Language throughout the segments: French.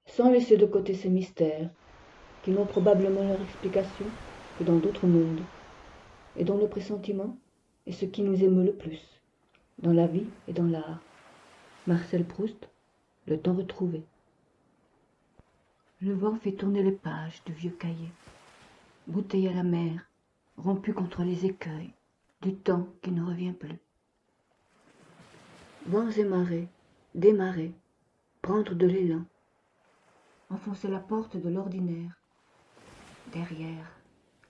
sans laisser de côté ces mystères, qui n'ont probablement leur explication que dans d'autres mondes, et dont le pressentiment est ce qui nous émeut le plus, dans la vie et dans l'art. Marcel Proust, Le temps retrouvé. Le vent fait tourner les pages de vieux cahiers, bouteille à la mer, rompue contre les écueils du temps qui ne revient plus. Vents et marées, démarrer, prendre de l'élan, enfoncer la porte de l'ordinaire. Derrière,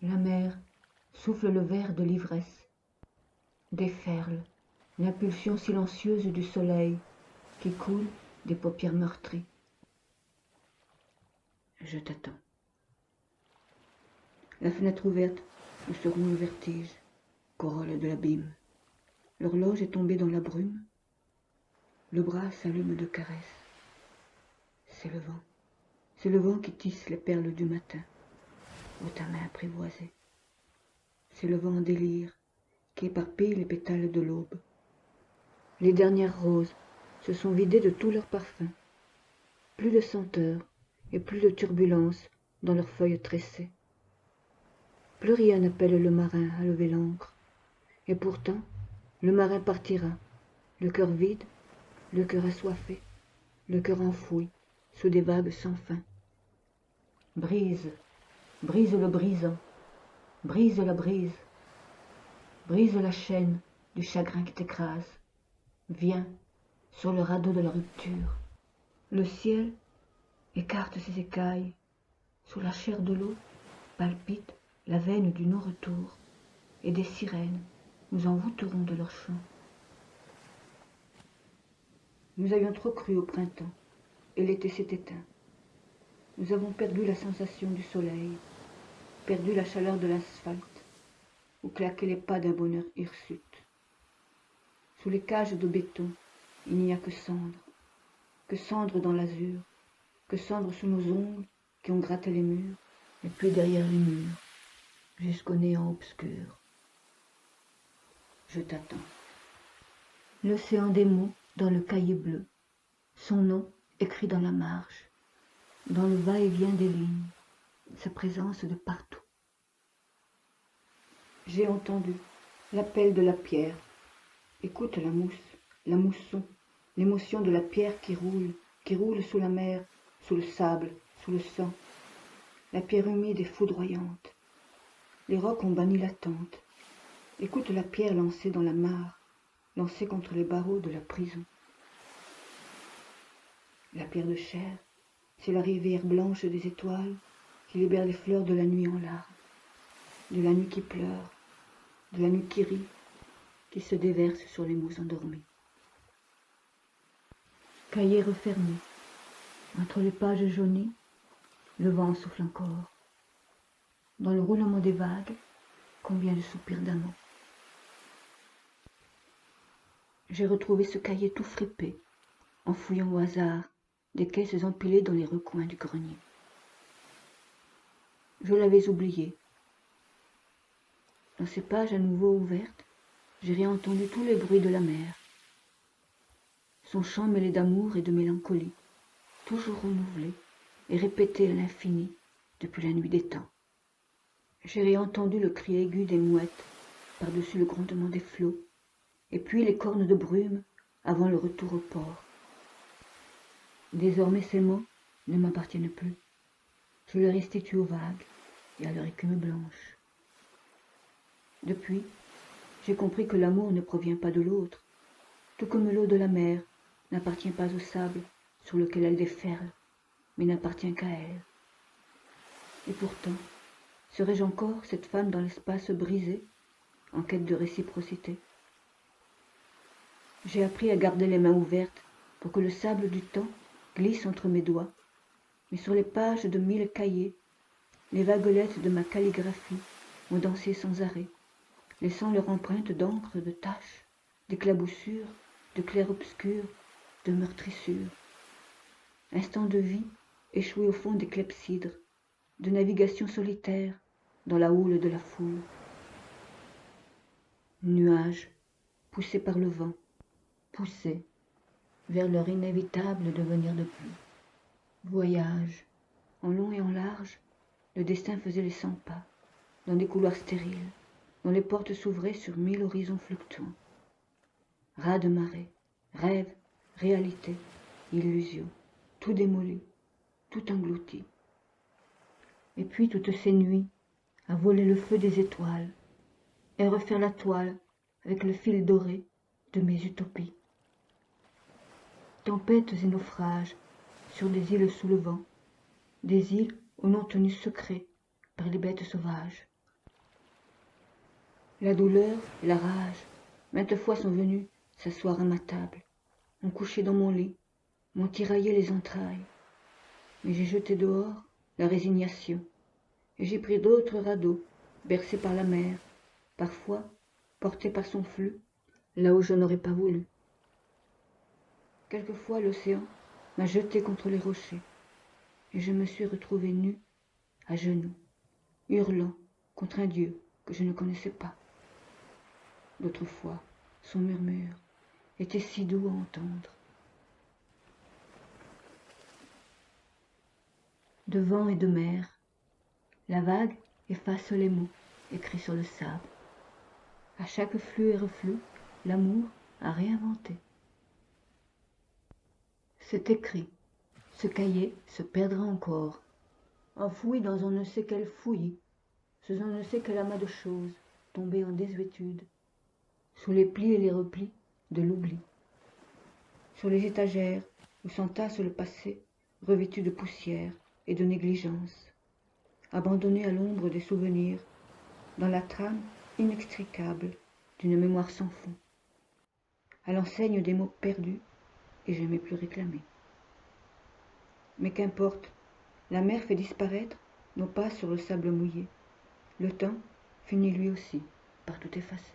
la mer souffle le verre de l'ivresse, déferle l'impulsion silencieuse du soleil qui coule des paupières meurtries. Je t'attends. La fenêtre ouverte, nous serons le vertige, corolle de l'abîme. L'horloge est tombée dans la brume, le bras s'allume de caresses. C'est le vent. C'est le vent qui tisse les perles du matin, ô ta main apprivoisée. C'est le vent en délire qui éparpille les pétales de l'aube. Les dernières roses se sont vidées de tout leur parfum. Plus de senteur et plus de turbulence dans leurs feuilles tressées. Plus rien n'appelle le marin à lever l'ancre. Et pourtant, le marin partira, le cœur vide, le cœur assoiffé, le cœur enfoui sous des vagues sans fin. Brise, brise le brisant, brise la brise, brise la chaîne du chagrin qui t'écrase. Viens sur le radeau de la rupture. Le ciel écarte ses écailles. Sous la chair de l'eau palpite la veine du non-retour, et des sirènes nous envoûteront de leur chant. Nous avions trop cru au printemps, et l'été s'est éteint. Nous avons perdu la sensation du soleil, perdu la chaleur de l'asphalte, où claquaient les pas d'un bonheur hirsute. Sous les cages de béton, il n'y a que cendre dans l'azur, que cendre sous nos ongles qui ont gratté les murs, et puis derrière les murs, jusqu'au néant obscur. Je t'attends. L'océan des mots dans le cahier bleu, son nom écrit dans la marge, dans le va-et-vient des lignes, sa présence de partout. J'ai entendu l'appel de la pierre. Écoute la mousse, la mousson, l'émotion de la pierre qui roule sous la mer, sous le sable, sous le sang. La pierre humide et foudroyante. Les rocs ont banni l'attente. Écoute la pierre lancée dans la mare, lancée contre les barreaux de la prison. La pierre de chair, c'est la rivière blanche des étoiles qui libère les fleurs de la nuit en larmes, de la nuit qui pleure, de la nuit qui rit, qui se déverse sur les mots endormis. Cahier refermé, entre les pages jaunies, le vent souffle encore. Dans le roulement des vagues, combien de soupirs d'amour. J'ai retrouvé ce cahier tout fripé, en fouillant au hasard des caisses empilées dans les recoins du grenier. Je l'avais oublié. Dans ces pages à nouveau ouvertes, j'ai réentendu tous les bruits de la mer. Son chant mêlé d'amour et de mélancolie, toujours renouvelé et répété à l'infini depuis la nuit des temps. J'ai réentendu le cri aigu des mouettes par-dessus le grondement des flots, et puis les cornes de brume avant le retour au port. Désormais ces mots ne m'appartiennent plus. Je les restitue aux vagues et à leur écume blanche. Depuis, j'ai compris que l'amour ne provient pas de l'autre, tout comme l'eau de la mer n'appartient pas au sable sur lequel elle déferle, mais n'appartient qu'à elle. Et pourtant, serais-je encore cette femme dans l'espace brisé, en quête de réciprocité? J'ai appris à garder les mains ouvertes pour que le sable du temps glisse entre mes doigts, mais sur les pages de 1000 cahiers, les vaguelettes de ma calligraphie ont dansé sans arrêt, laissant leur empreinte d'encre, de taches, d'éclaboussures, de clair-obscur, de meurtrissures. Instant de vie échoué au fond des clepsydres, de navigation solitaire dans la houle de la foule. Nuages, poussés par le vent, poussés vers leur inévitable devenir de pluie. Voyage. En long et en large, le destin faisait les 100 pas, dans des couloirs stériles, dont les portes s'ouvraient sur 1000 horizons fluctuants. Raz de marée, rêve, réalité, illusion, tout démoli, tout englouti. Et puis toutes ces nuits, à voler le feu des étoiles, et refaire la toile avec le fil doré de mes utopies. Tempêtes et naufrages sur des îles sous le vent, des îles aux noms tenus secrets par les bêtes sauvages. La douleur et la rage, maintes fois sont venues s'asseoir à ma table, ont couché dans mon lit, m'ont tiraillé les entrailles. Mais j'ai jeté dehors la résignation, et j'ai pris d'autres radeaux, bercés par la mer, parfois portés par son flux, là où je n'aurais pas voulu. Quelquefois l'océan m'a jeté contre les rochers, et je me suis retrouvé nu, à genoux, hurlant contre un Dieu que je ne connaissais pas. D'autres fois, son murmure était si doux à entendre. De vent et de mer, la vague efface les mots écrits sur le sable. À chaque flux et reflux, l'amour a réinventé. C'est écrit, ce cahier se perdra encore, enfoui dans on ne sait quelle fouillis, sous on ne sait quel amas de choses tombées en désuétude, sous les plis et les replis de l'oubli, sur les étagères où s'entasse le passé revêtu de poussière et de négligence, abandonné à l'ombre des souvenirs, dans la trame inextricable d'une mémoire sans fond, à l'enseigne des mots perdus et jamais plus réclamés. Mais qu'importe, la mer fait disparaître nos pas sur le sable mouillé. Le temps finit lui aussi par tout effacer.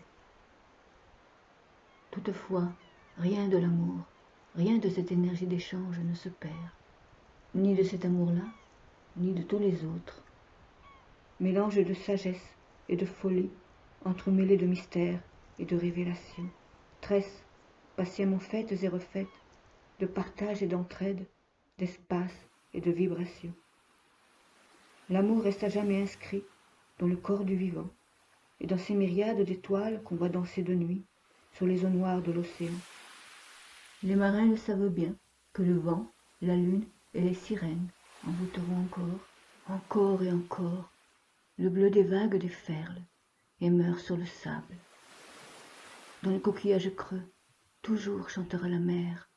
Toutefois, rien de l'amour, rien de cette énergie d'échange ne se perd, ni de cet amour-là, ni de tous les autres. Mélange de sagesse et de folie, entremêlé de mystère et de révélation, tresses patiemment faites et refaites, de partage et d'entraide, d'espace et de vibration. L'amour reste à jamais inscrit dans le corps du vivant, et dans ces myriades d'étoiles qu'on voit danser de nuit sur les eaux noires de l'océan. Les marins le savent bien, que le vent, la lune et les sirènes envoûteront encore et encore, le bleu des vagues déferle et meurt sur le sable. Dans le coquillage creux, toujours chantera la mer,